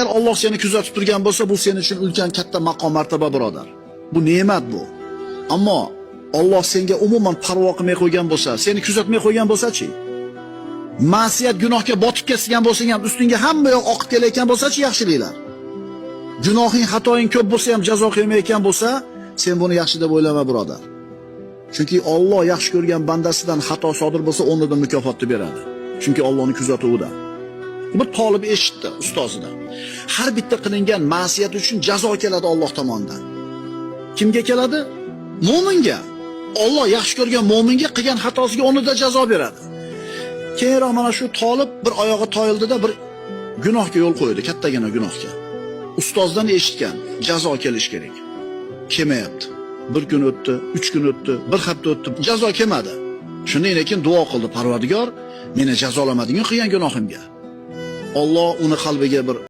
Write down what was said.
Agar Alloh seni kuzatib turgan bo'lsa, bu sening uchun ulkan katta maqom martaba birodar. Bu ne'mat bu. Ammo Alloh senga umuman parvo qilmay qo'ygan bo'lsa, seni kuzatmay qo'ygan bo'lsa-chi? Ma'siyat gunohga botib ketgan bo'lsang ham, ustingga hamma yoq oqib kelayotgan bo'lsa-chi yaxshiliklar. Gunohing, xatoing ko'p bo'lsa ham jazo qilmayotgan bo'lsa, sen buni yaxshi deb o'ylama birodar. Chunki Alloh yaxshi ko'rgan bandasidan xato sodir bo'lsa, o'rnidan mukofotni beradi. Chunki Allohning kuzatuvida. Bir talib eshitdi ustozidan. Har bitta qilingan ma'siyat uchun jazo keladi Alloh tomonidan. Kimga keladi? Mo'minga. Alloh yaxshi ko'rgan mo'minga qilgan xatosiga o'rnida jazo beradi. Keyinroq mana shu talib bir oyog'i toyildida bir gunohga yo'l qo'ydi, kattagina gunohga. Ustozdan eshitgan, jazo kelish kerak. Kelmayapti. Bir kun o'tdi, 3 kun o'tdi, bir hafta o'tdi, jazo kelmadi. Shundan keyin duo qildi, Parvardigor, meni jazolamading qilgan gunohimga. Alloh uni qalbiga bir